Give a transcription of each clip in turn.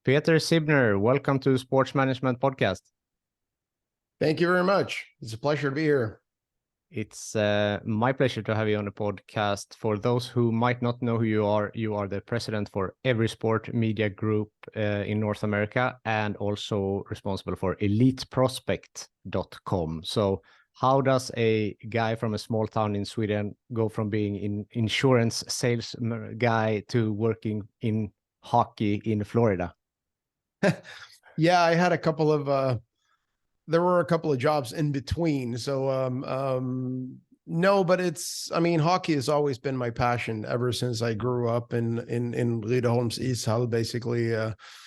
Peter Sibner, welcome to Sports Management Podcast. Thank you very much. It's a pleasure to be here. It's my pleasure to have you on the podcast. For those who might not know who you are the president for Everysport Media Group in North America and also responsible for Eliteprospects.com. So how does a guy from a small town in Sweden go from being an insurance sales guy to working in hockey in Florida? Yeah, I had a couple of there were a couple of jobs in between. So no, but hockey has always been my passion ever since I grew up in Ridderholms Ishall, basically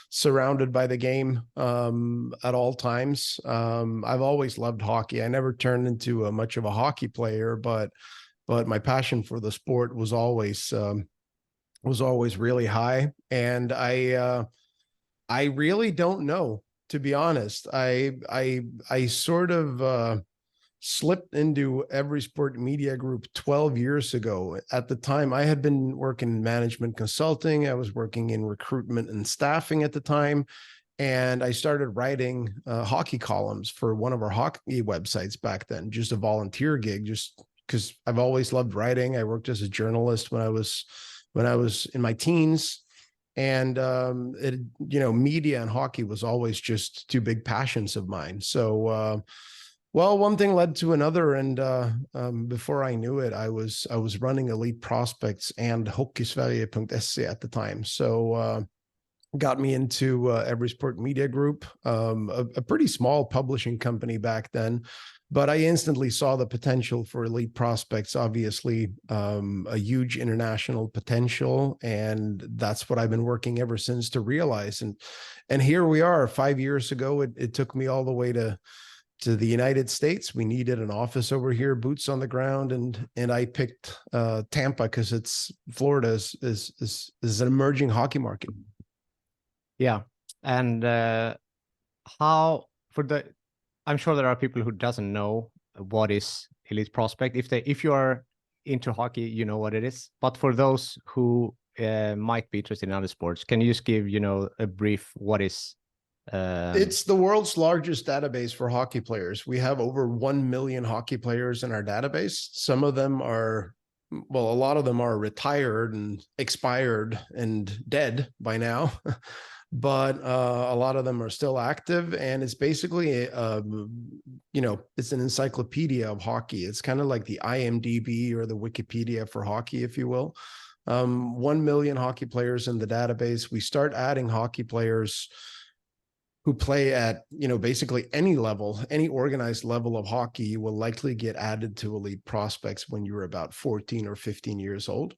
surrounded by the game at all times. I've always loved hockey. I never turned into much of a hockey player, but my passion for the sport was always really high. And I really don't know, to be honest. I sort of slipped into Everysport Media Group 12 years ago. At the time, I had been working in management consulting. I was working in recruitment and staffing at the time. And I started writing hockey columns for one of our hockey websites back then, just a volunteer gig, just because I've always loved writing. I worked as a journalist when I was in my teens. And media and hockey was always just two big passions of mine. So, one thing led to another, and before I knew it, I was running Eliteprospects and Hockeysverige.se at the time. So, got me into Everysport Media Group, a pretty small publishing company back then. But I instantly saw the potential for Eliteprospects, obviously a huge international potential. And that's what I've been working ever since to realize. And here we are 5 years ago. It took me all the way to the United States. We needed an office over here, boots on the ground. And I picked Tampa because Florida is an emerging hockey market. Yeah. And I'm sure there are people who doesn't know what is Eliteprospect. If you are into hockey, you know what it is. But for those who might be interested in other sports, can you just give a brief what is? It's the world's largest database for hockey players. We have over 1 million hockey players in our database. Some of them a lot of them are retired and expired and dead by now. But a lot of them are still active, and it's basically it's an encyclopedia of hockey. It's kind of like the IMDb or the Wikipedia for hockey, if you will. 1 million hockey players in the database. We start adding hockey players who play at basically any level, any organized level of hockey. You will likely get added to Eliteprospects when you're about 14 or 15 years old,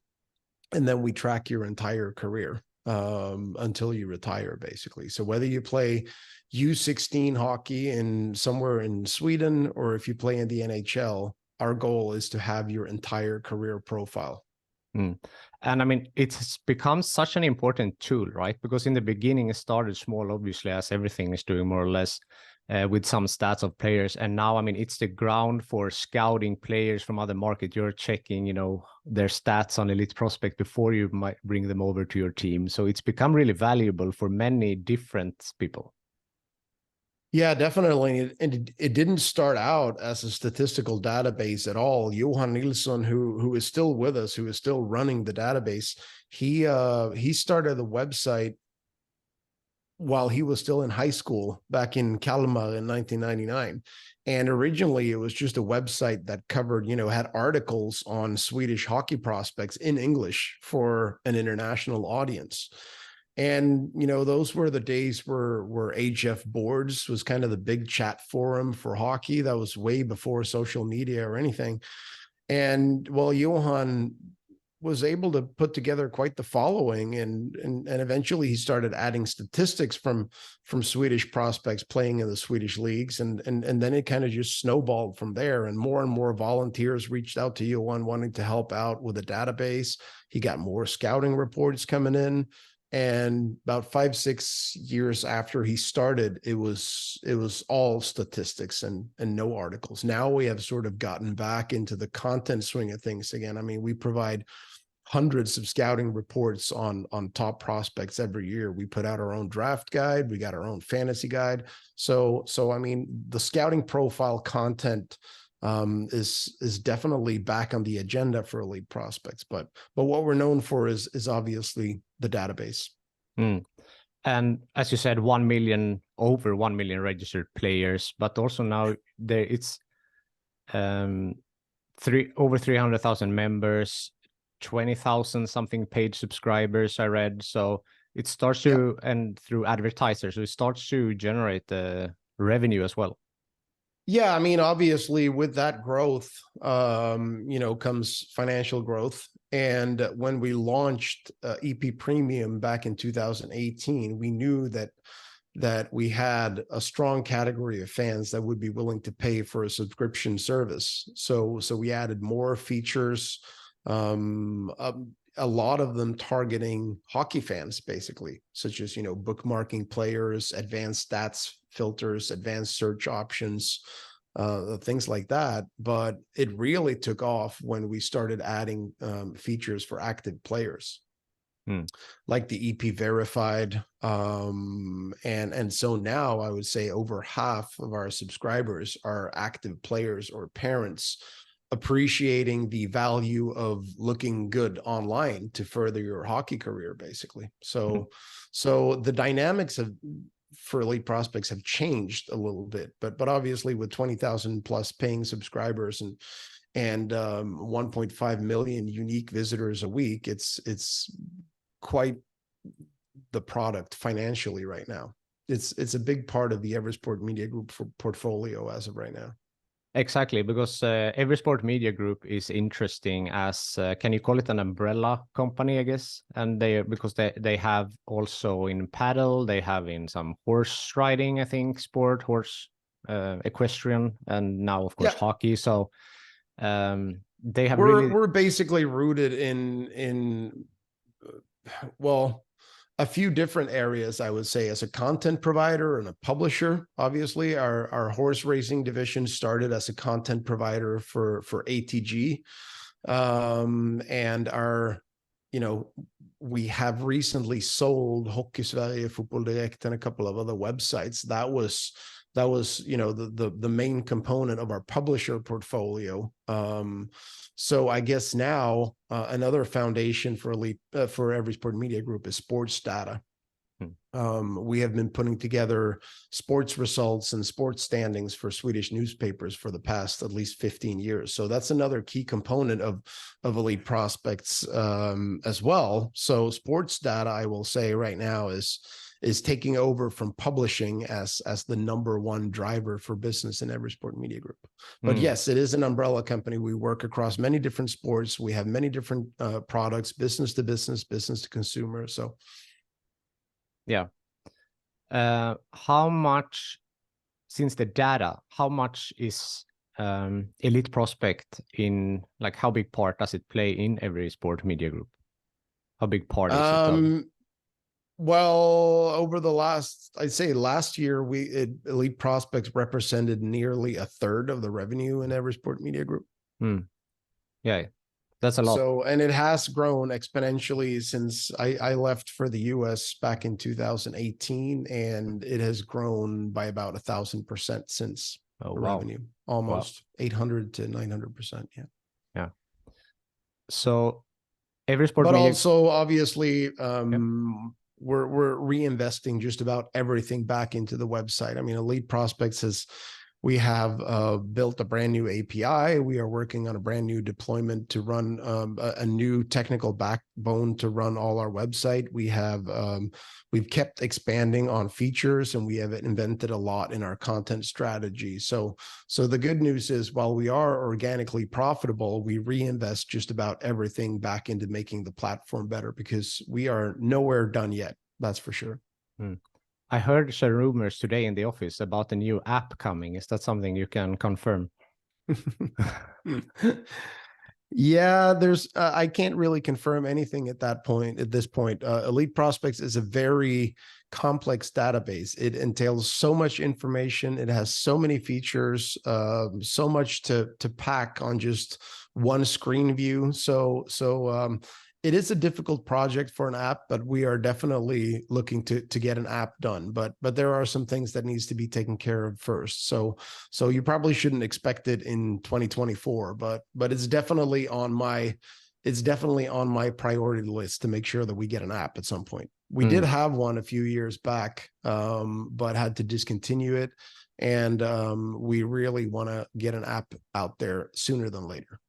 and then we track your entire career until you retire, basically. So whether you play U16 hockey somewhere in Sweden, or if you play in the NHL, our goal is to have your entire career profile. And I mean, it's become such an important tool, right? Because in the beginning, it started small, obviously, as everything is doing more or less with some stats of players. And now, I mean, it's the ground for scouting players from other markets. You're checking, their stats on Eliteprospect before you might bring them over to your team. So it's become really valuable for many different people. Yeah, definitely. And it didn't start out as a statistical database at all. Johan Nilsson, who is still with us, who is still running the database, he started the website while he was still in high school back in Kalmar in 1999. And originally it was just a website that covered, had articles on Swedish hockey prospects in English for an international audience. And, those were the days where HF Boards was kind of the big chat forum for hockey. That was way before social media or anything. And Johan was able to put together quite the following, and eventually he started adding statistics from Swedish prospects playing in the Swedish leagues, and then it kind of just snowballed from there, and more volunteers reached out to Johan wanting to help out with a database. He got more scouting reports coming in, and about 5-6 years after he started, it was all statistics and no articles. Now we have sort of gotten back into the content swing of things again. I mean, we provide hundreds of scouting reports on top prospects every year. We put out our own draft guide. We got our own fantasy guide. So I mean, the scouting profile content is definitely back on the agenda for Elite Prospects. But what we're known for is obviously the database. And as you said, 1 million, over 1 million registered players, but also now it's over 300,000 members, 20,000 something paid subscribers, I read. So it starts to, and through advertisers, so it starts to generate the revenue as well. Yeah, I mean, obviously with that growth, comes financial growth. And when we launched EP Premium back in 2018, we knew that we had a strong category of fans that would be willing to pay for a subscription service. So we added more features, a lot of them targeting hockey fans, basically, such as, bookmarking players, advanced stats filters, advanced search options, things like that. But it really took off when we started adding features for active players, like the EP Verified. And so now I would say over half of our subscribers are active players or parents appreciating the value of looking good online to further your hockey career, basically. So the dynamics for Elite Prospects have changed a little bit, but obviously with 20,000 plus paying subscribers and 1.5 million unique visitors a week, it's quite the product financially right now. It's a big part of the Everysport Media Group portfolio as of right now. Exactly, because Everysport Media Group is interesting as can you call it an umbrella company, I guess? And because they have also in paddle, they have in some horse riding, I think, sport, horse, equestrian, and now of course hockey. So they have we're basically rooted in a few different areas, I would say, as a content provider and a publisher. Obviously, our horse racing division started as a content provider for ATG. And we have recently sold Hockey Sverige, Fotboll Direkt, and a couple of other websites. That was the main component of our publisher portfolio. So I guess now another foundation for Everysport Media Group is sports data. We have been putting together sports results and sports standings for Swedish newspapers for the past at least 15 years. So that's another key component of Elite Prospects as well. So sports data, I will say right now, is taking over from publishing as the number one driver for business in Everysport Media Group. But yes, it is an umbrella company. We work across many different sports. We have many different products, business to business, business to consumer. So yeah. How much, since the data, how much is Elite Prospect in, like, how big part does it play in Everysport Media Group? How big part is it? Well, over the last year, Elite Prospects represented nearly a third of the revenue in Everysport Media Group. Yeah, that's a lot. So, and it has grown exponentially since I left for the US back in 2018, and it has grown by about 1,000% since revenue, almost 800 to 900%. Yeah. So Everysport, but also obviously, we're reinvesting just about everything back into the website. I mean, Elite Prospects we have built a brand new API. We are working on a brand new deployment to run a new technical backbone to run all our website. We've kept expanding on features, and we have invented a lot in our content strategy. So the good news is, while we are organically profitable, we reinvest just about everything back into making the platform better, because we are nowhere done yet. That's for sure. I heard some rumors today in the office about a new app coming. Is that something you can confirm? Yeah, I can't really confirm anything at this point. Elite Prospects is a very complex database. It entails so much information. It has so many features, so much to pack on just one screen view. So it is a difficult project for an app, but we are definitely looking to get an app done. But there are some things that needs to be taken care of first. So you probably shouldn't expect it in 2024, but it's definitely on my priority list to make sure that we get an app at some point. We did have one a few years back, but had to discontinue it. And we really want to get an app out there sooner than later.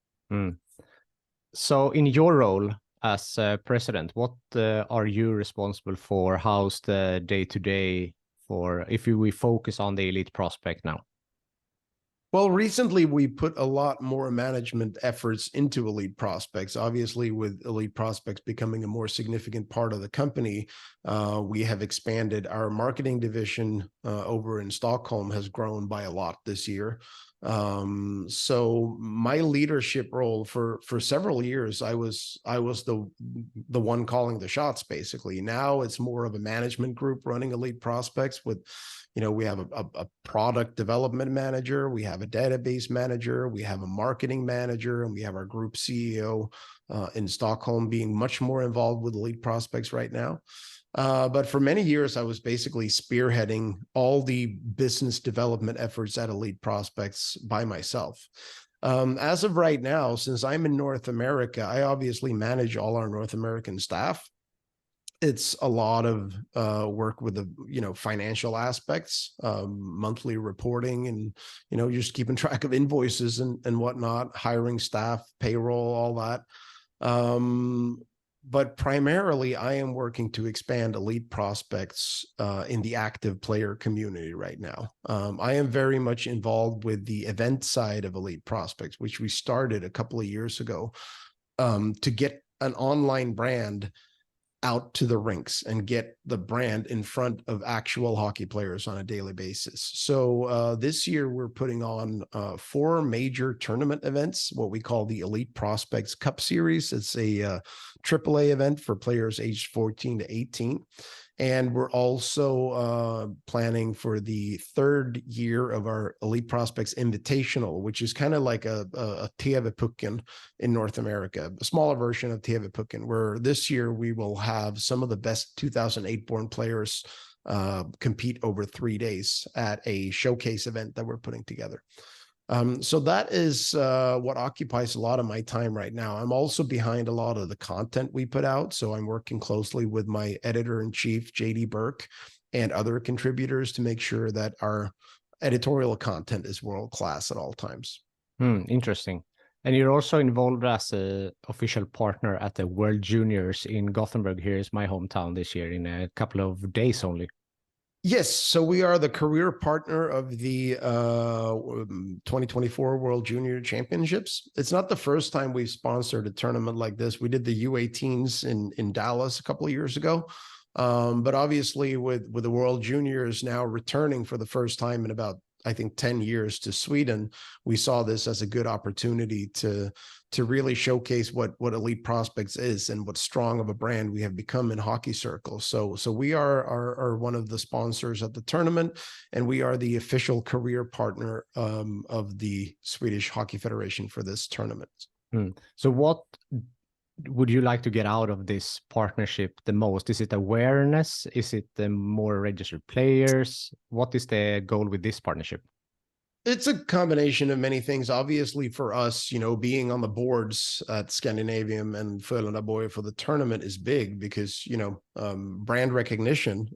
So in your role as president, what are you responsible for? How's the day-to-day for, if we focus on the elite prospect now? Well, recently we put a lot more management efforts into elite prospects. Obviously, with elite prospects becoming a more significant part of the company, we have expanded our marketing division over in Stockholm has grown by a lot this year. So my leadership role for several years, I was the one calling the shots, basically. Now it's more of a management group running elite prospects with, we have a product development manager, we have a database manager, we have a marketing manager, and we have our group CEO in Stockholm being much more involved with elite prospects right now. But for many years, I was basically spearheading all the business development efforts at Elite Prospects by myself. As of right now, since I'm in North America, I obviously manage all our North American staff. It's a lot of work with the financial aspects, monthly reporting, and just keeping track of invoices and whatnot, hiring staff, payroll, all that. But primarily, I am working to expand Elite Prospects in the active player community right now. I am very much involved with the event side of Elite Prospects, which we started a couple of years ago to get an online brand out to the rinks and get the brand in front of actual hockey players on a daily basis. So this year we're putting on 4 major tournament events, what we call the Elite Prospects Cup Series. It's a AAA event for players aged 14 to 18. And we're also planning for the 3rd year of our Elite Prospects Invitational, which is kind of like a TV-pucken in North America, a smaller version of TV-pucken, where this year we will have some of the best 2008-born players compete over 3 days at a showcase event that we're putting together. So that is what occupies a lot of my time right now. I'm also behind a lot of the content we put out. So I'm working closely with my editor-in-chief, JD Burke, and other contributors to make sure that our editorial content is world-class at all times. Interesting. And you're also involved as an official partner at the World Juniors in Gothenburg. Here is my hometown this year in a couple of days only. Yes, so we are the career partner of the 2024 World Junior Championships. It's not the first time we've sponsored a tournament like this. We did the U18s in Dallas a couple of years ago. But obviously with the World Juniors now returning for the first time in about, I think, 10 years to Sweden, we saw this as a good opportunity to really showcase what Elite Prospects is and what strong of a brand we have become in hockey circles. So we are one of the sponsors at the tournament, and we are the official career partner of the Swedish Hockey Federation for this tournament. So what would you like to get out of this partnership the most? Is it awareness? Is it the more registered players? What is the goal with this partnership? It's a combination of many things. Obviously, for us, being on the boards at Scandinavium and Frölunda for the tournament is big because, brand recognition.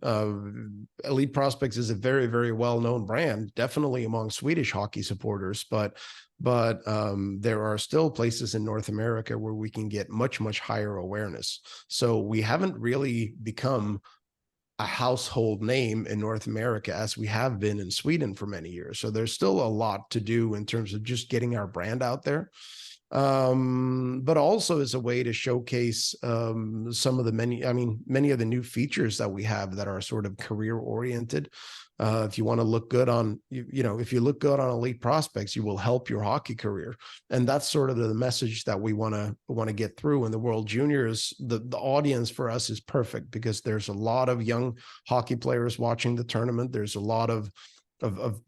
Elite Prospects is a very, very well-known brand, definitely among Swedish hockey supporters, but there are still places in North America where we can get much, much higher awareness. So we haven't really become a household name in North America as we have been in Sweden for many years. So there's still a lot to do in terms of just getting our brand out there. But also as a way to showcase some of the many of the new features that we have that are sort of career oriented. If you want to look good on, if you look good on Elite Prospects, you will help your hockey career. And that's sort of the message that we want to get through in the World Juniors. The audience for us is perfect because there's a lot of young hockey players watching the tournament. There's a lot of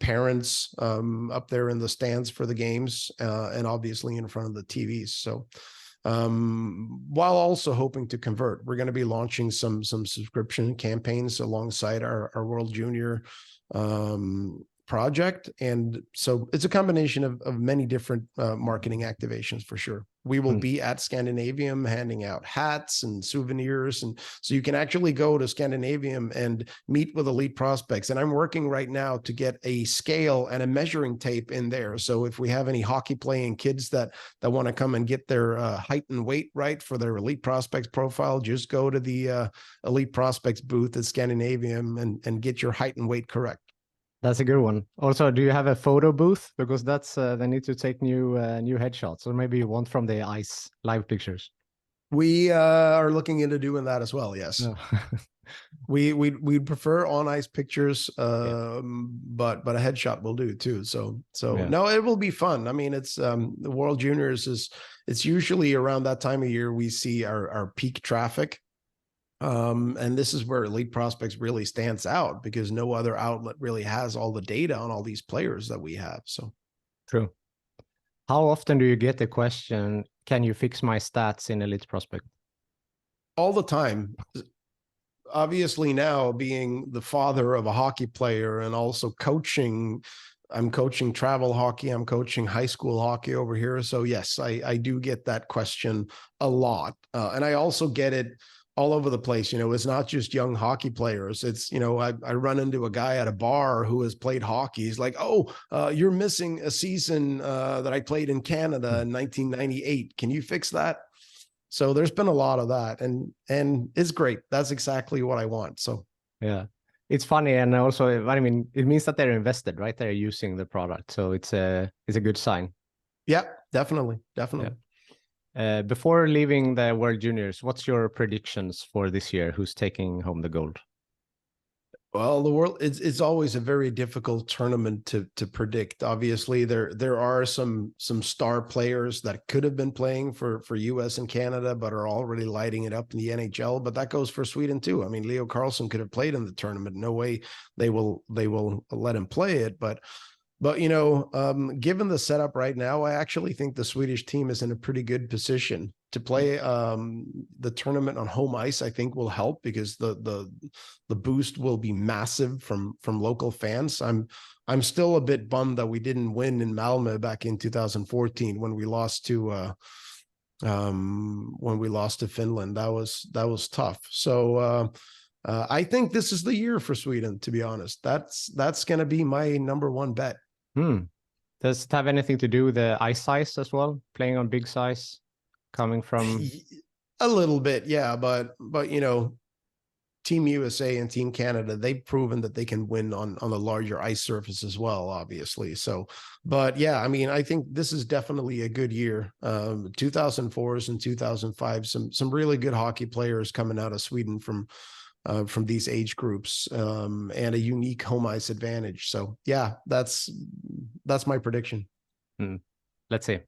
parents up there in the stands for the games and obviously in front of the TVs. So while also hoping to convert. We're going to be launching some subscription campaigns alongside our World Junior project. And so it's a combination of many different marketing activations for sure. We will be at Scandinavium handing out hats and souvenirs. And so you can actually go to Scandinavium and meet with elite prospects. And I'm working right now to get a scale and a measuring tape in there. So if we have any hockey playing kids that want to come and get their height and weight right for their elite prospects profile, just go to the elite prospects booth at Scandinavium and get your height and weight correct. That's a good one. Also, do you have a photo booth? Because that's they need to take new headshots, or maybe you want from the ice live pictures. We are looking into doing that as well. Yes, Oh. we prefer on ice pictures, Yeah. but a headshot will do too. So Yeah. no, it will be fun. I mean, it's the World Juniors it's usually around that time of year we see our peak traffic. And this is where Elite Prospects really stands out because no other outlet really has all the data on all these players that we have. So True. How often do you get the question, can you fix my stats in Elite Prospect? all the time. Obviously now being the father of a hockey player and also coaching, I'm coaching travel hockey, I'm coaching high school hockey over here. So yes, I do get that question a lot. And I also get it all over the place. You know, it's not just young hockey players. It's, you know, I run into a guy at a bar who has played hockey. He's like, oh, you're missing a season that I played in Canada in 1998. Can you fix that? So there's been a lot of that, and it's great. That's exactly what I want. So yeah, it's funny, and also, I mean, it means that they're invested, right? They're using the product, so it's a good sign. Yeah, definitely. Yeah. Before leaving the World Juniors, what's your predictions for this year? Who's taking home the gold? Well, the world it's always a very difficult tournament to predict. Obviously, there are some star players that could have been playing for US and Canada, but are already lighting it up in the NHL. But that goes for Sweden too. I mean, Leo Carlsson could have played in the tournament. No way they will let him play it. But you know, given the setup right now, I actually think the Swedish team is in a pretty good position to play the tournament on home ice. I think will help because the boost will be massive from local fans. I'm still a bit bummed that we didn't win in Malmö back in 2014 when we lost to Finland. That was tough. So I think this is the year for Sweden, to be honest. That's going to be my number one bet. Does it have anything to do with the ice size as well? Playing on big size, coming from a little bit, yeah. But you know, Team USA and Team Canada, they've proven that they can win on the larger ice surface as well, obviously. So, but yeah, I mean, I think this is definitely a good year. 2004s and 2005, some really good hockey players coming out of Sweden from these age groups, and a unique home ice advantage. So yeah, that's my prediction. Let's see.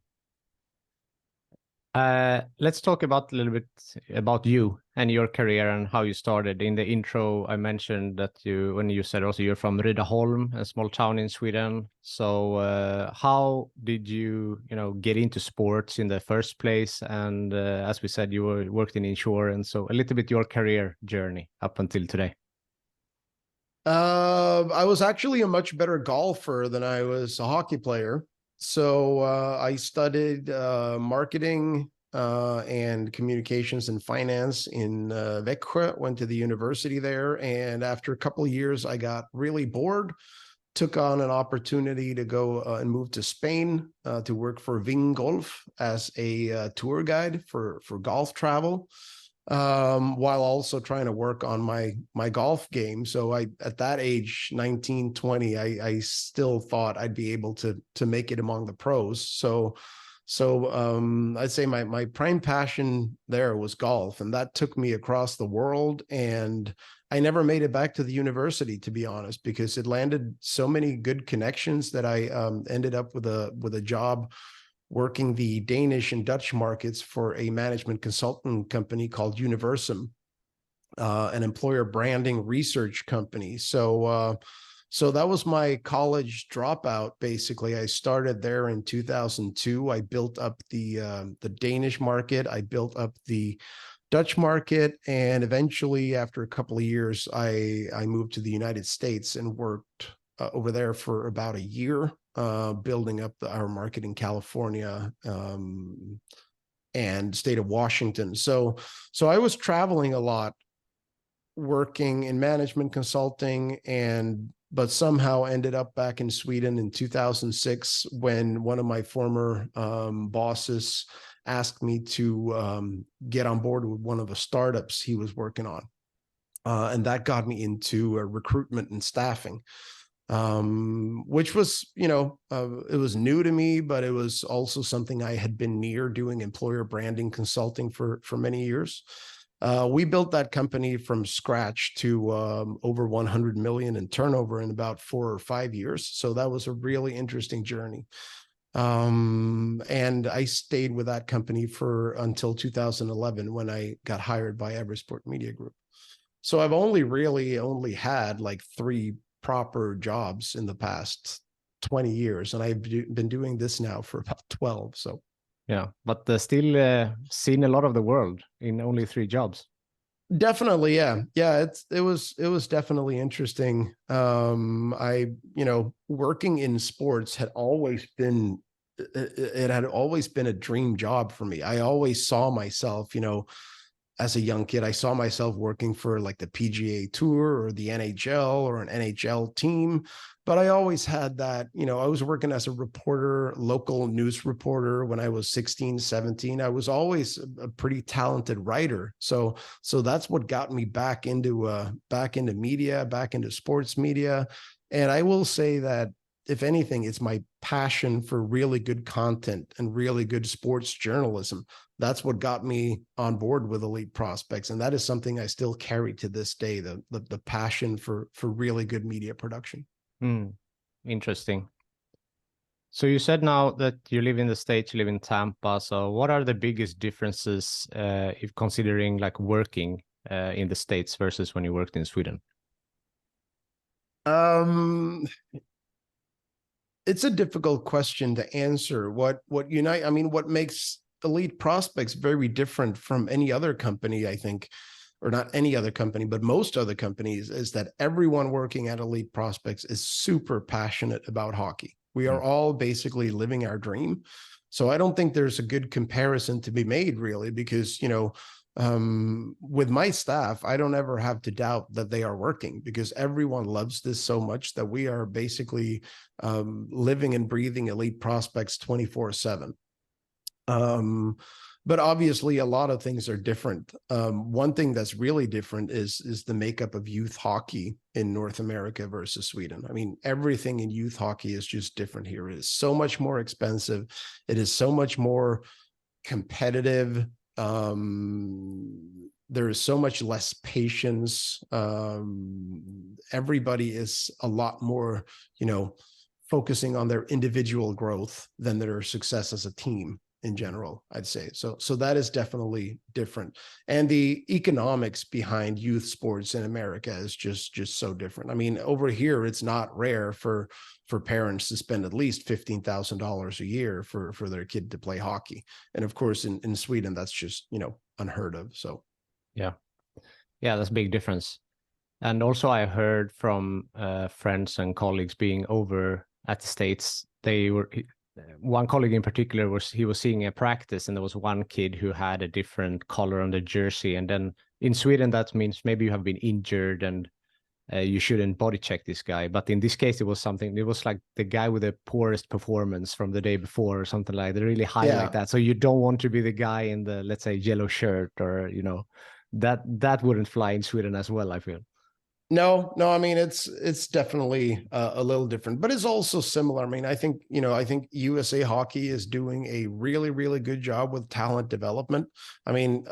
Let's talk about a little bit about you and your career and how you started. In the intro, I mentioned that when you said also you're from Rydaholm, a small town in Sweden. So how did you get into sports in the first place? And as we said, you worked in insurance. So a little bit your career journey up until today. I was actually a much better golfer than I was a hockey player. So I studied marketing and communications and finance in Växjö, went to the university there. And after a couple of years, I got really bored, took on an opportunity to go and move to Spain to work for Ving Golf as a tour guide for golf travel. While also trying to work on my golf game. So at that age, 19, 20, I still thought I'd be able to make it among the pros. So I'd say my prime passion there was golf, and that took me across the world. And I never made it back to the university, to be honest, because it landed so many good connections that I ended up with a job working the Danish and Dutch markets for a management consultant company called Universum, an employer branding research company. So So that was my college dropout. Basically, I started there in 2002. I built up the Danish market. I built up the Dutch market, and eventually, after a couple of years, I moved to the United States and worked over there for about a year, building up our market in California and state of Washington. So I was traveling a lot, working in management consulting, but somehow ended up back in Sweden in 2006 when one of my former bosses asked me to get on board with one of the startups he was working on. And that got me into recruitment and staffing, which was, it was new to me, but it was also something I had been near doing employer branding consulting for many years. We built that company from scratch to over 100 million in turnover in about 4 or 5 years. So that was a really interesting journey. And I stayed with that company until 2011 when I got hired by Everysport Media Group. So I've only had like 3 proper jobs in the past 20 years, and I've been doing this now for about 12. So yeah, but still seen a lot of the world in only 3 jobs. Definitely, yeah. It was definitely interesting. Working in sports had always been a dream job for me. I always saw myself, as a young kid, I saw myself working for like the PGA Tour or the NHL or an NHL team. But I always had that, I was working as a reporter, local news reporter when I was 16, 17. I was always a pretty talented writer. So that's what got me back into media, back into sports media. And I will say that, if anything, it's my passion for really good content and really good sports journalism. That's what got me on board with Elite Prospects. And that is something I still carry to this day, the passion for really good media production. Interesting. So you said now that you live in the States, you live in Tampa. So what are the biggest differences if considering like working in the States versus when you worked in Sweden? It's a difficult question to answer. What makes Elite Prospects very different from any other company, I think, or not any other company, but most other companies, is that everyone working at Elite Prospects is super passionate about hockey. We are all basically living our dream. So I don't think there's a good comparison to be made, really, because, with my staff, I don't ever have to doubt that they are working, because everyone loves this so much that we are basically living and breathing Elite Prospects 24/7. But obviously a lot of things are different. One thing that's really different is the makeup of youth hockey in North America versus Sweden. I mean, everything in youth hockey is just different here. It is so much more expensive. It is so much more competitive. There is so much less patience. Everybody is a lot more, focusing on their individual growth than their success as a team in general, I'd say. So that is definitely different. And the economics behind youth sports in America is just so different. I mean, over here, it's not rare for parents to spend at least $15,000 a year for their kid to play hockey. And of course, in Sweden, that's just, unheard of. So yeah, that's a big difference. And also I heard from friends and colleagues being over at the States, one colleague in particular was seeing a practice, and there was one kid who had a different color on the jersey. And then in Sweden, that means maybe you have been injured and you shouldn't body check this guy. But in this case, it was like the guy with the poorest performance from the day before or something like that. They really highlight that. So you don't want to be the guy in the, let's say, yellow shirt, or, that wouldn't fly in Sweden as well, I feel. No, I mean, it's definitely a little different, but it's also similar. I mean, I think USA Hockey is doing a really, really good job with talent development. I mean,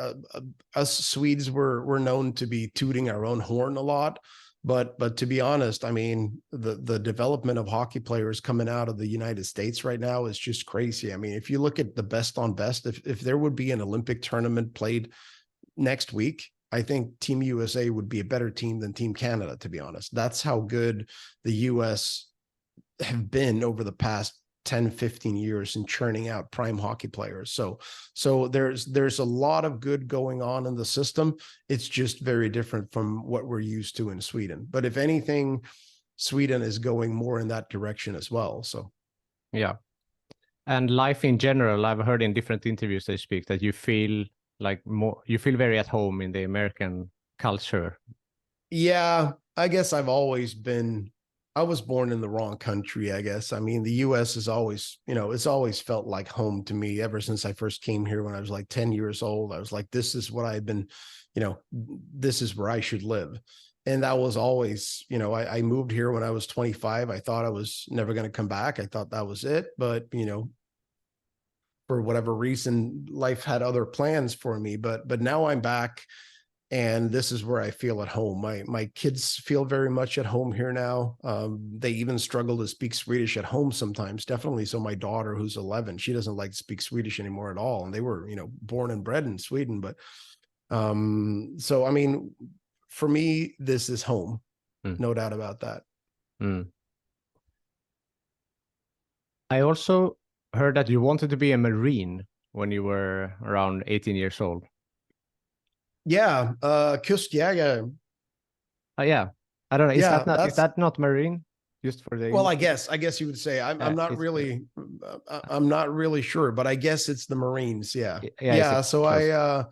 us Swedes were known to be tooting our own horn a lot, but to be honest, I mean, the development of hockey players coming out of the United States right now is just crazy. I mean, if you look at the best on best, if there would be an Olympic tournament played next week, I think Team USA would be a better team than Team Canada, to be honest. That's how good the US have been over the past 10, 15 years in churning out prime hockey players. So there's a lot of good going on in the system. It's just very different from what we're used to in Sweden. But if anything, Sweden is going more in that direction as well. So yeah. And life in general, I've heard in different interviews they speak that you feel like you feel very at home in the American culture. yeah, I guess I was born in the wrong country, I guess. I mean, the US is always, it's always felt like home to me ever since I first came here when I was like 10 years old. I was like, this is what I've been, this is where I should live. And that was always, I moved here when I was 25. I thought I was never going to come back. I thought that was it. But, for whatever reason, life had other plans for me. But now I'm back. And this is where I feel at home. My kids feel very much at home here now. They even struggle to speak Swedish at home sometimes, definitely. So my daughter, who's 11, she doesn't like to speak Swedish anymore at all. And they were, born and bred in Sweden. But so, I mean, for me, this is home. No doubt about that. I also heard that you wanted to be a Marine when you were around 18 years old. Yeah, Jagger. Yeah, I don't know. Is that not Marine? Just for the well, I guess you would say I'm not really sure, but I guess it's the Marines. Yeah. So I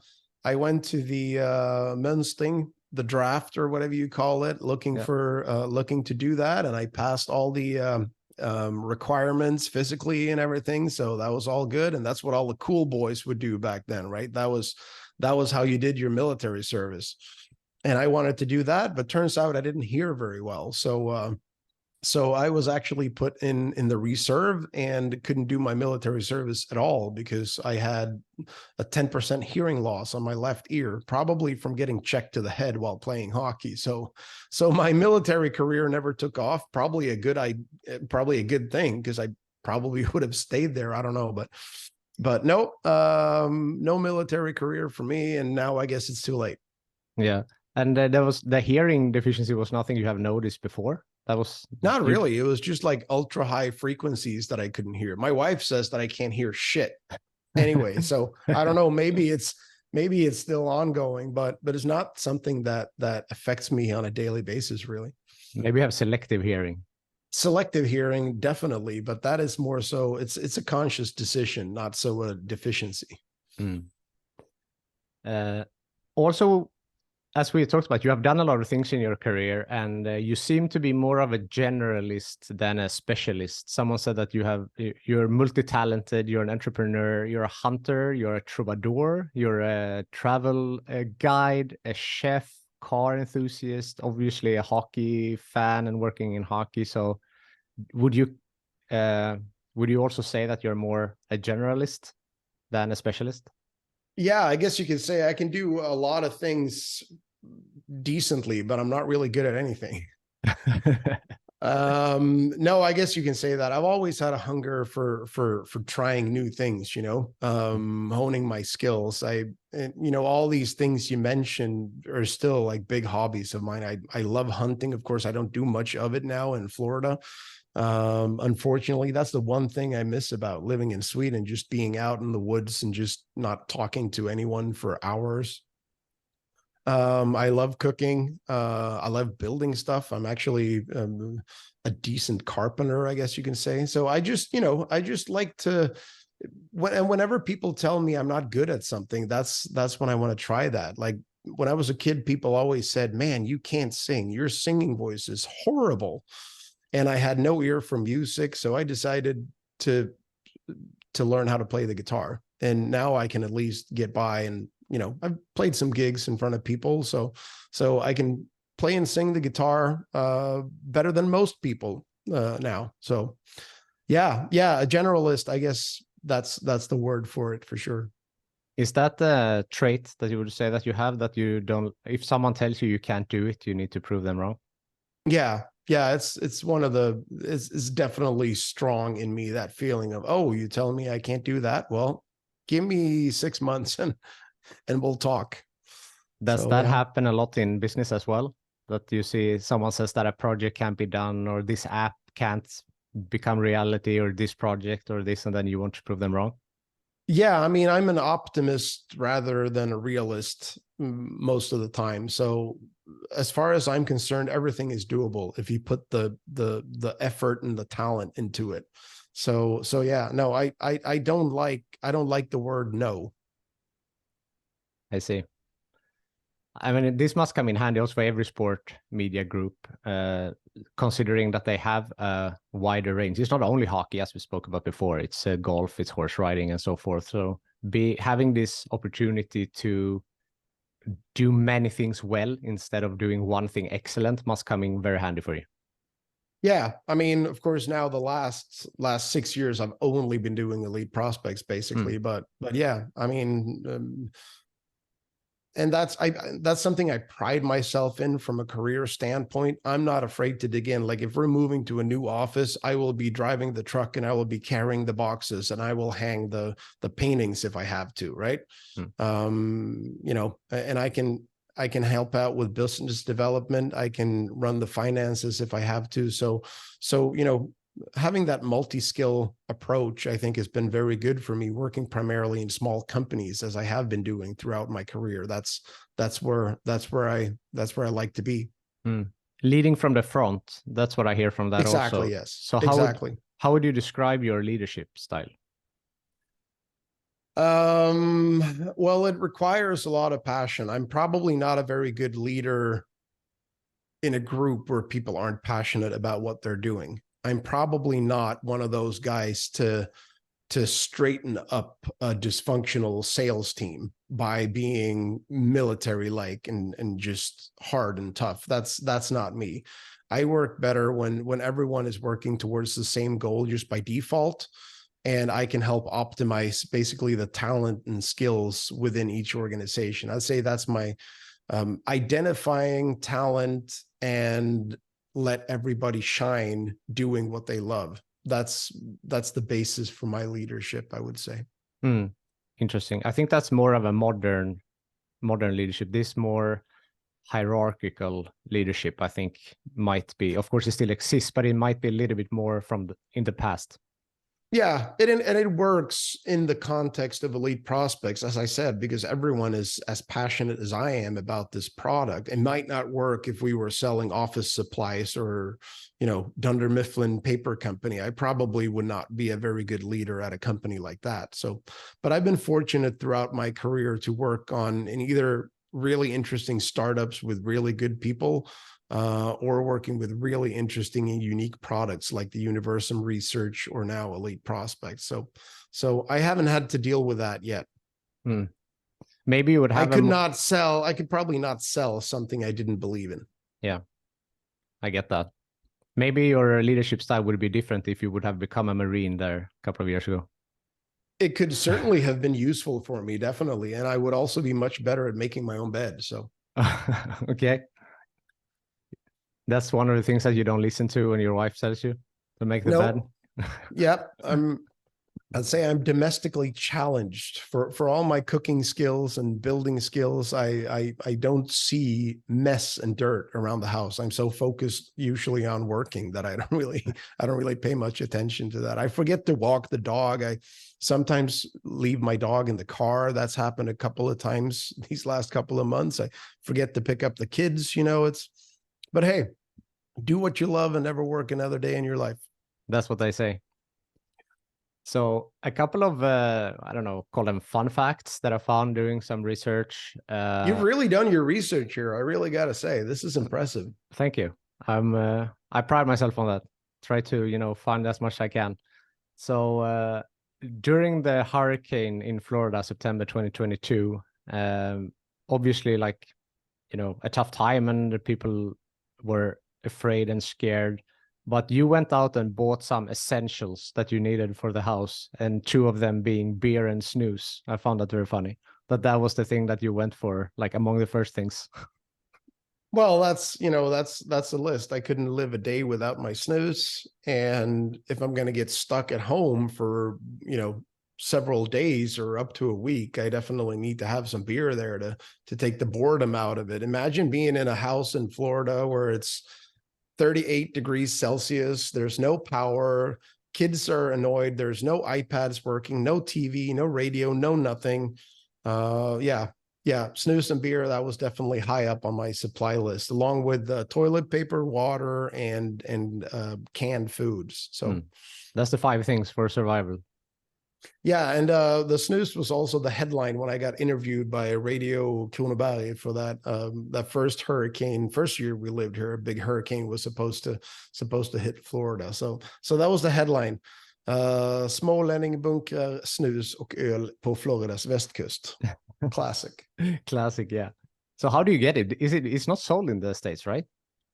went to the men's thing, the draft or whatever you call it, looking to do that, and I passed all the requirements physically and everything. So that was all good, and that's what all the cool boys would do back then, right? That was how you did your military service. And I wanted to do that, but turns out I didn't hear very well. So I was actually put in the reserve and couldn't do my military service at all because I had a 10% hearing loss on my left ear, probably from getting checked to the head while playing hockey. So my military career never took off. Probably a good thing, because I probably would have stayed there. I don't know, but no, no military career for me. And now I guess it's too late. Yeah. And the hearing deficiency was nothing you have noticed before? That was not really. It was just like ultra high frequencies that I couldn't hear. My wife says that I can't hear shit anyway. So I don't know, maybe it's still ongoing, but it's not something that affects me on a daily basis, really. Maybe you have selective hearing. Selective hearing, definitely, but that is more so it's a conscious decision, not so a deficiency. Also, as we talked about, you have done a lot of things in your career, and you seem to be more of a generalist than a specialist. Someone said that you're multi-talented, you're an entrepreneur, you're a hunter, you're a troubadour, you're a travel guide, a chef, car enthusiast, obviously a hockey fan and working in hockey. So would you also say that you're more a generalist than a specialist? Yeah, I guess you could say I can do a lot of things decently, but I'm not really good at anything. No, I guess you can say that. I've always had a hunger for trying new things, honing my skills. All these things you mentioned are still like big hobbies of mine. I love hunting. Of course, I don't do much of it now in Florida. Unfortunately, that's the one thing I miss about living in Sweden, just being out in the woods and just not talking to anyone for hours. I love cooking. I love building stuff. I'm actually a decent carpenter, I guess you can say. So I just like to, whenever people tell me I'm not good at something, that's when I want to try that. Like when I was a kid, people always said, man, you can't sing. Your singing voice is horrible. And I had no ear for music. So I decided to learn how to play the guitar. And now I can at least get by, and, I've played some gigs in front of people. So I can play and sing the guitar better than most people now. So yeah, a generalist, I guess that's the word for it, for sure. Is that a trait that you would say that you have, that you don't, if someone tells you can't do it, you need to prove them wrong? Yeah, it's one of it's definitely strong in me, that feeling of, oh, you telling me I can't do that? Well, give me 6 months and we'll talk. Does So that yeah. happen a lot in business as well? That you see someone says that a project can't be done, or this app can't become reality, or this project or this, and then you want to prove them wrong? Yeah, I mean, I'm an optimist rather than a realist most of the time. So as far as I'm concerned, everything is doable if you put the effort and the talent into it. So yeah, no, I don't like the word no. I see. I mean, this must come in handy also for Everysport media group, considering that they have a wider range. It's not only hockey, as we spoke about before. It's golf, it's horse riding, and so forth. So having this opportunity to do many things well instead of doing one thing excellent must come in very handy for you. Yeah, I mean, of course, now the last 6 years I've only been doing elite prospects basically, but yeah, I mean. And that's something I pride myself in from a career standpoint. I'm not afraid to dig in. Like if we're moving to a new office, I will be driving the truck and I will be carrying the boxes and I will hang the paintings if I have to, right? You know, and I can help out with business development. I can run the finances if I have to. So you know, having that multi-skill approach, I think, has been very good for me, working primarily in small companies as I have been doing throughout my career. That's where I like to be. Leading from the front, that's what I hear from that. Exactly, also. yes. So Exactly. how would you describe your leadership style? Well, it requires a lot of passion. I'm probably not a very good leader in a group where people aren't passionate about what they're doing. I'm probably not one of those guys to straighten up a dysfunctional sales team by being military like and just hard and tough. That's not me. I work better when everyone is working towards the same goal just by default, and I can help optimize basically the talent and skills within each organization. I'd say that's my identifying talent and let everybody shine doing what they love. That's the basis for my leadership, I would say. Interesting. I think that's more of a modern leadership. This more hierarchical leadership, I think, might be, of course it still exists, but it might be a little bit more from in the past. Yeah, and it works in the context of elite prospects, as I said, because everyone is as passionate as I am about this product. It might not work if we were selling office supplies or, you know, Dunder Mifflin Paper Company. I probably would not be a very good leader at a company like that. So, but I've been fortunate throughout my career to work on in either really interesting startups with really good people, or working with really interesting and unique products like the Universum Research or now Elite Prospects. So I haven't had to deal with that yet. Maybe you would have. I could probably not sell something I didn't believe in. Yeah, I get that. Maybe your leadership style would be different if you would have become a Marine there a couple of years ago. It could certainly have been useful for me, definitely. And I would also be much better at making my own bed. So, okay. That's one of the things that you don't listen to when your wife tells you to make the bed. Yep. I'd say I'm domestically challenged for all my cooking skills and building skills. I don't see mess and dirt around the house. I'm so focused usually on working that I don't really pay much attention to that. I forget to walk the dog. I sometimes leave my dog in the car. That's happened a couple of times these last couple of months. I forget to pick up the kids, you know, but hey, do what you love and never work another day in your life. That's what they say. So a couple of, I don't know, call them fun facts that I found doing some research. You've really done your research here. I really got to say, this is impressive. Thank you. I pride myself on that. Try to, you know, find as much as I can. So during the hurricane in Florida, September 2022, obviously, like, you know, a tough time and the people were afraid and scared. But you went out and bought some essentials that you needed for the house, and two of them being beer and snooze. I found that very funny. That was the thing that you went for, like among the first things. Well, that's a list. I couldn't live a day without my snooze. And if I'm going to get stuck at home for, you know, several days or up to a week, I definitely need to have some beer there to take the boredom out of it. Imagine being in a house in Florida where it's 38 degrees Celsius, there's no power, kids are annoyed, there's no iPads working, no TV, no radio, no nothing. Yeah, snooze and beer, that was definitely high up on my supply list, along with toilet paper, water, and canned foods. So that's the 5 things for survival. Yeah, and the snooze was also the headline when I got interviewed by Radio Kronoberg for that first hurricane. First year we lived here, a big hurricane was supposed to hit Florida. So that was the headline. Smålänning bunkrar snus och öl på Floridas västkust. Classic. Classic, yeah. So how do you get it? It's not sold in the States, right?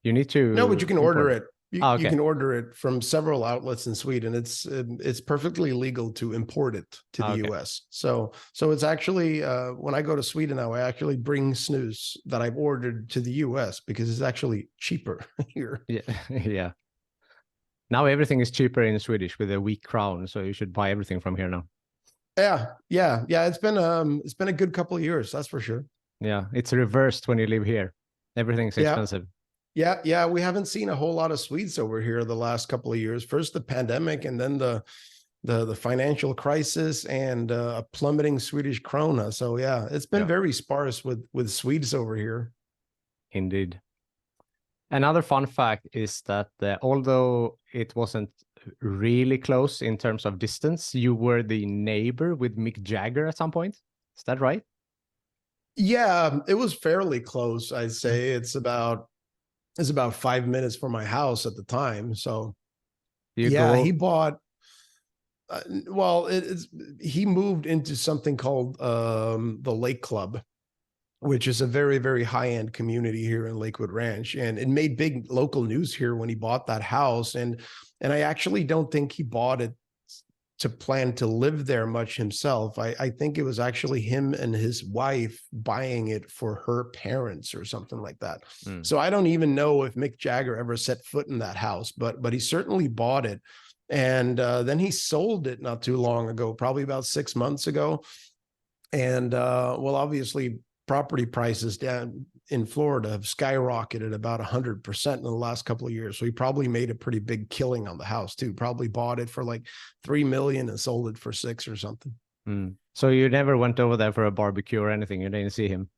You need to. No, but you can order it. Okay. You can order it from several outlets in Sweden. It's perfectly legal to import it to the US. So it's actually when I go to Sweden now, I actually bring snus that I've ordered to the US because it's actually cheaper here. Yeah, yeah. Now everything is cheaper in Swedish with a weak crown, so you should buy everything from here now. Yeah. It's been a good couple of years, that's for sure. Yeah, it's reversed when you live here. Everything's expensive. Yeah. We haven't seen a whole lot of Swedes over here the last couple of years. First the pandemic, and then the financial crisis, and a plummeting Swedish krona. So yeah, it's been very sparse with Swedes over here. Indeed. Another fun fact is that although it wasn't really close in terms of distance, you were the neighbor with Mick Jagger at some point. Is that right? Yeah, it was fairly close. I'd say it's about 5 minutes from my house at the time. So he bought. He moved into something called the Lake Club, which is a very, very high-end community here in Lakewood Ranch. And it made big local news here when he bought that house. And I actually don't think he bought it to plan to live there much himself. I think it was actually him and his wife buying it for her parents or something like that. So I don't even know if Mick Jagger ever set foot in that house, but he certainly bought it. And then he sold it not too long ago, probably about 6 months ago. And obviously property prices down in Florida have skyrocketed about 100% in the last couple of years. So he probably made a pretty big killing on the house too. Probably bought it for like $3 million and sold it for $6 million or something. So you never went over there for a barbecue or anything? You didn't see him?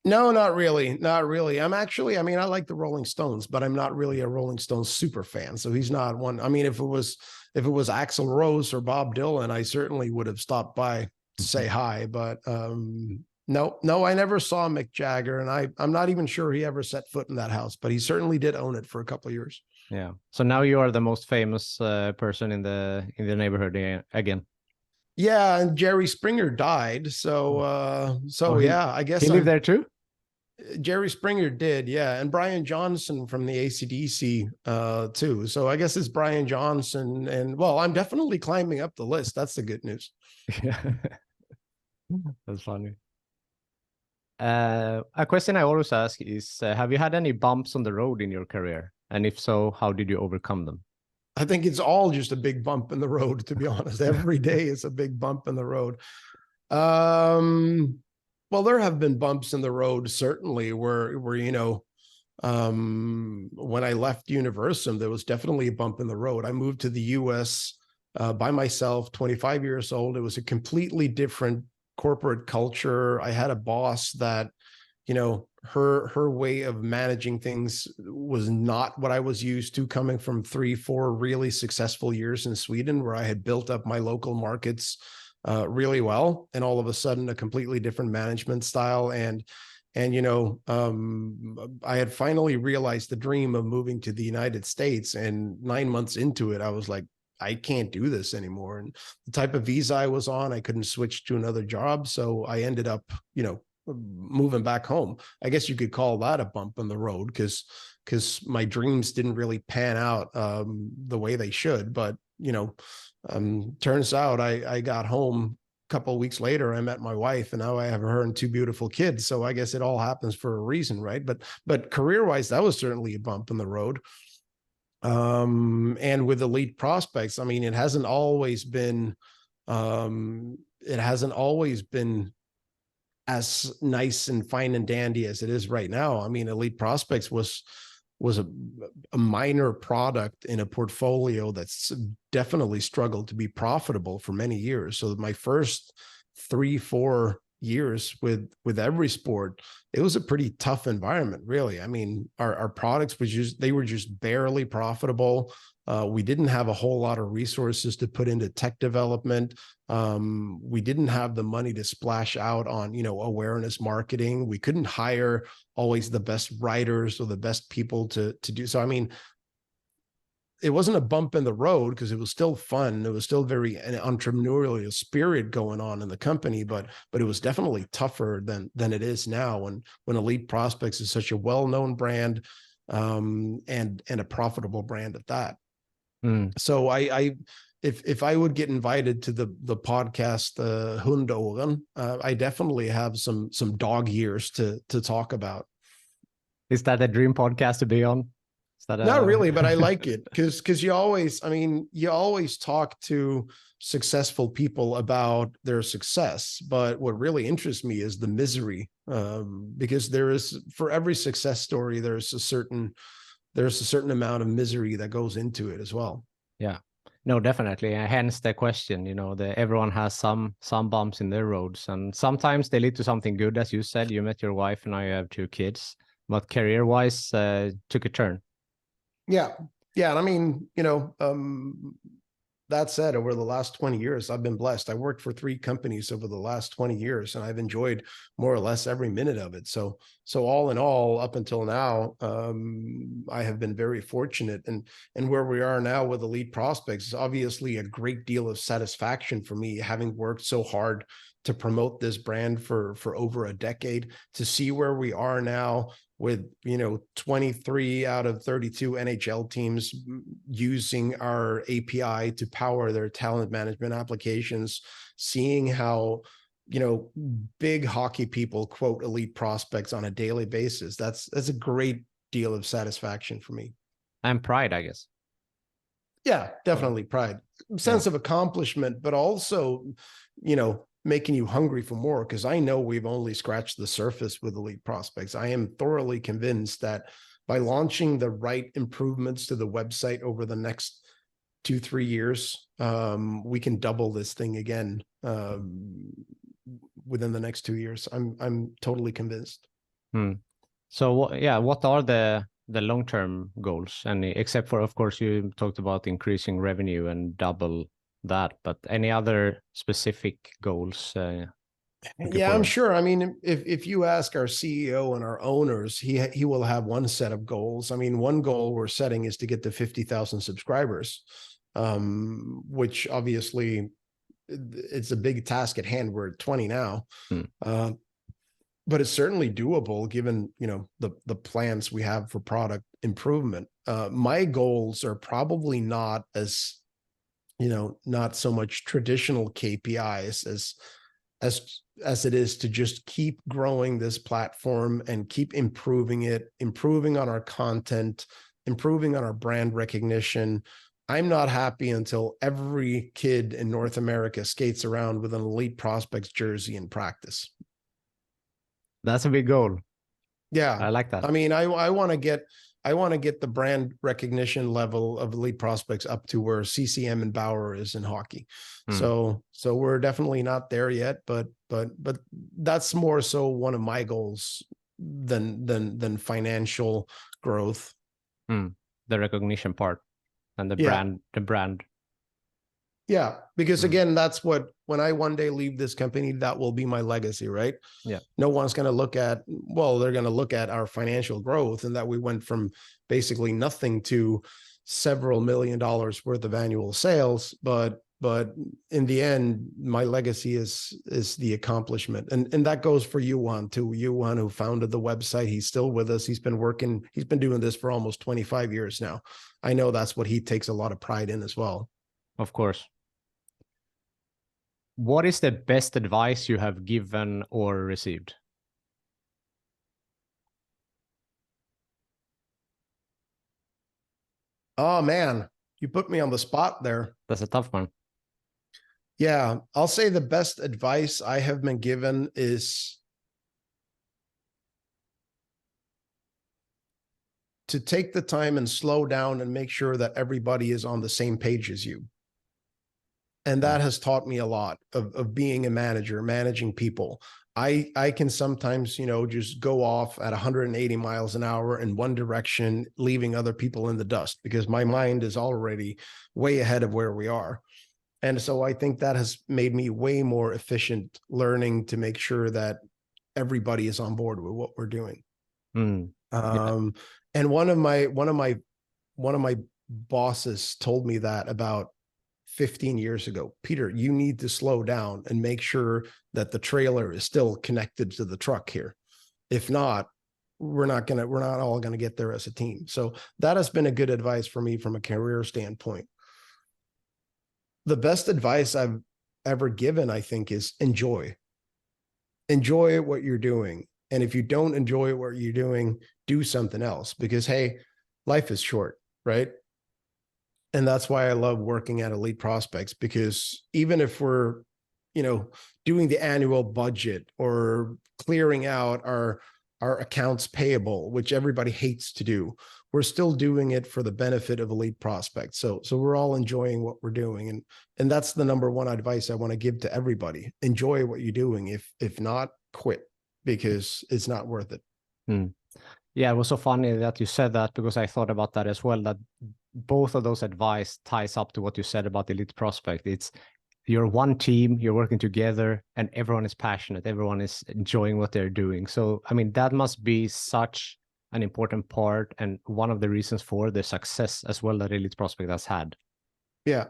No, not really. Not really. I like the Rolling Stones, but I'm not really a Rolling Stones super fan. So he's not one. I mean, if it was Axl Rose or Bob Dylan, I certainly would have stopped by to say hi, but no, I never saw Mick Jagger, and I'm not even sure he ever set foot in that house, but he certainly did own it for a couple of years. Yeah. So now you are the most famous person in the neighborhood again. Yeah, and Jerry Springer died. So I guess he lived there too. Jerry Springer did, yeah, and Brian Johnson from the AC/DC too. So I guess it's Brian Johnson, and I'm definitely climbing up the list. That's the good news. Yeah, that's funny. A question I always ask is, have you had any bumps on the road in your career? And if so, how did you overcome them? I think it's all just a big bump in the road, to be honest. Every day is a big bump in the road. Well, there have been bumps in the road, certainly, where when I left Universum, there was definitely a bump in the road. I moved to the US by myself, 25 years old. It was a completely different corporate culture. I had a boss that, her way of managing things was not what I was used to, coming from 3-4 really successful years in Sweden, where I had built up my local markets really well, and all of a sudden a completely different management style. And I had finally realized the dream of moving to the United States, and 9 months into it, I was like, I can't do this anymore. And the type of visa I was on, I couldn't switch to another job. So I ended up, moving back home. I guess you could call that a bump in the road, because my dreams didn't really pan out the way they should. But, turns out I got home a couple of weeks later. I met my wife, and now I have her and 2 beautiful kids. So I guess it all happens for a reason, right? But career-wise, that was certainly a bump in the road. And with Elite Prospects, I mean, it hasn't always been It hasn't always been as nice and fine and dandy as it is right now. I mean, Elite Prospects was a minor product in a portfolio that's definitely struggled to be profitable for many years. So my first 3-4 years with Everysport, it was a pretty tough environment, really. I mean, our products they were just barely profitable. We didn't have a whole lot of resources to put into tech development. We didn't have the money to splash out on, awareness marketing. We couldn't hire always the best writers or the best people to do. So, I mean, it wasn't a bump in the road because it was still fun. It was still very an entrepreneurial spirit going on in the company, but it was definitely tougher than it is now when Elite Prospects is such a well-known brand, and a profitable brand at that. So if I would get invited to the podcast, Hundoren, I definitely have some dog years to talk about. Is that a dream podcast to be on? Is that Not really, but I like it because you always talk to successful people about their success. But what really interests me is the misery, because for every success story, there's a certain amount of misery that goes into it as well. Yeah, no, definitely. Hence the question, everyone has some bumps in their roads, and sometimes they lead to something good. As you said, you met your wife and now you have 2 kids, but career-wise, took a turn. Yeah. And I mean, that said, over the last 20 years, I've been blessed. I worked for 3 companies over the last 20 years, and I've enjoyed more or less every minute of it. So all in all, up until now, I have been very fortunate. And where we are now with Elite Prospects is obviously a great deal of satisfaction for me, having worked so hard to promote this brand for over a decade, to see where we are now with 23 out of 32 NHL teams using our API to power their talent management applications, seeing how big hockey people quote Elite Prospects on a daily basis. That's a great deal of satisfaction for me. And pride, I guess. Yeah, definitely pride, sense of accomplishment, but also, making you hungry for more, because I know we've only scratched the surface with Elite Prospects. I am thoroughly convinced that by launching the right improvements to the website over the next 2-3 years, we can double this thing again within the next 2 years. I'm totally convinced. So what are the long-term goals? And except for, of course, you talked about increasing revenue and double that, but any other specific goals? Yeah, I'm sure. I mean, if you ask our CEO and our owners, he will have one set of goals. I mean, one goal we're setting is to get to 50,000 subscribers, which obviously it's a big task at hand. We're at 20 now, but it's certainly doable given the plans we have for product improvement. My goals are probably not as not so much traditional KPIs as it is to just keep growing this platform and keep improving it, improving on our content, improving on our brand recognition. I'm not happy until every kid in North America skates around with an Elite Prospects jersey in practice. That's a big goal. Yeah, I like that. I mean, I want to get the brand recognition level of Elite Prospects up to where CCM and Bauer is in hockey. So we're definitely not there yet, but that's more so one of my goals than financial growth. The recognition part and the brand. Yeah, because again, that's when I one day leave this company, that will be my legacy, right? Yeah. No one's going to look at, they're going to look at our financial growth and that we went from basically nothing to several $1 million worth of annual sales. But in the end, my legacy is the accomplishment. And that goes for Johan too. Johan, who founded the website, he's still with us. He's been doing this for almost 25 years now. I know that's what he takes a lot of pride in as well. Of course. What is the best advice you have given or received? Oh man, you put me on the spot there. That's a tough one. Yeah, I'll say the best advice I have been given is to take the time and slow down and make sure that everybody is on the same page as you. And that has taught me a lot of being a manager, managing people. I can sometimes, just go off at 180 miles an hour in one direction, leaving other people in the dust because my mind is already way ahead of where we are. And so I think that has made me way more efficient learning to make sure that everybody is on board with what we're doing. Yeah. And one of my bosses told me that about 15 years ago. Peter, you need to slow down and make sure that the trailer is still connected to the truck here. If not, we're not all going to get there as a team. So that has been a good advice for me from a career standpoint. The best advice I've ever given, I think, is enjoy what you're doing. And if you don't enjoy what you're doing, do something else because, hey, life is short, right? And that's why I love working at Elite Prospects, because even if we're, doing the annual budget or clearing out our accounts payable, which everybody hates to do, we're still doing it for the benefit of Elite Prospects. So we're all enjoying what we're doing. And that's the number one advice I want to give to everybody. Enjoy what you're doing. If not, quit, because it's not worth it. Yeah, it was so funny that you said that, because I thought about that as well, that both of those advice ties up to what you said about Elite Prospect. It's you're one team, you're working together, and everyone is passionate, everyone is enjoying what they're doing. So, I mean, that must be such an important part and one of the reasons for the success as well that Elite Prospect has had. Yeah.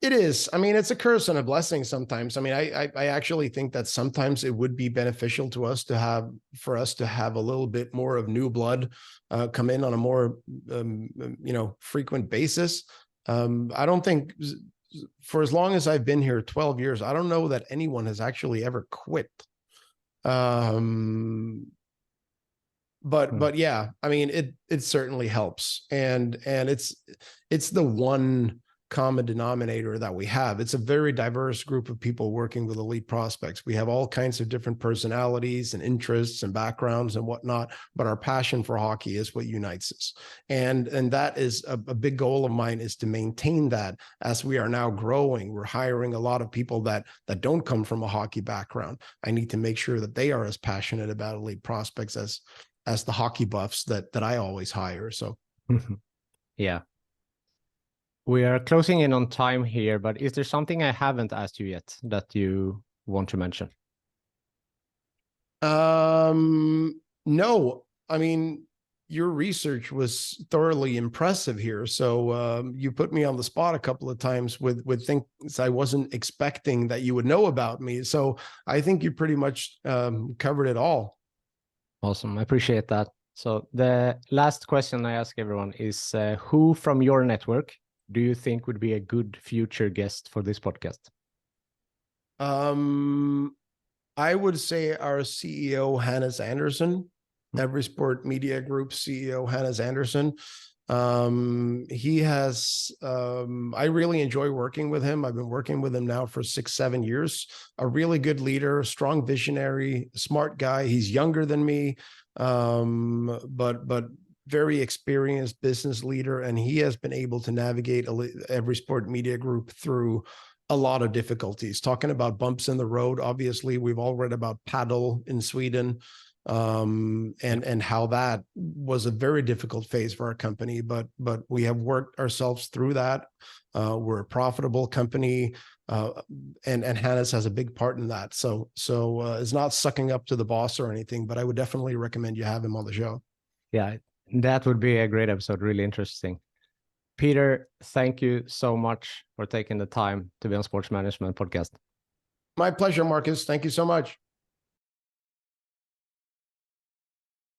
It is. I mean, it's a curse and a blessing sometimes. I mean, I actually think that sometimes it would be beneficial to us to have a little bit more of new blood come in on a more, frequent basis. I don't think, for as long as I've been here, 12 years, I don't know that anyone has actually ever quit. But yeah, I mean, it certainly helps. And it's the one common denominator that we have. It's a very diverse group of people working with Elite Prospects. We have all kinds of different personalities and interests and backgrounds and whatnot, but our passion for hockey is what unites us. And that is a big goal of mine, is to maintain that as we are now growing. We're hiring a lot of people that don't come from a hockey background. I need to make sure that they are as passionate about Elite Prospects as the hockey buffs that I always hire. So yeah. We are closing in on time here, but is there something I haven't asked you yet that you want to mention? No, I mean, your research was thoroughly impressive here. So you put me on the spot a couple of times with things I wasn't expecting that you would know about me. So I think you pretty much covered it all. Awesome. I appreciate that. So the last question I ask everyone is, who from your network do you think would be a good future guest for this podcast? I would say our CEO, Hannes Andersson, Everysport Media Group CEO, Hannes Andersson. He has, I really enjoy working with him. I've been working with him now for 6-7 years. A really good leader, strong visionary, smart guy. He's younger than me, but very experienced business leader, and he has been able to navigate Everysport Media Group through a lot of difficulties. Talking about bumps in the road, obviously, we've all read about Paddle in Sweden, and how that was a very difficult phase for our company, but we have worked ourselves through that. We're a profitable company, and Hannes has a big part in that. So it's not sucking up to the boss or anything, but I would definitely recommend you have him on the show. Yeah, that would be a great episode. Really interesting. Peter, thank you so much for taking the time to be on Sports Management Podcast. My pleasure, Marcus. Thank you so much.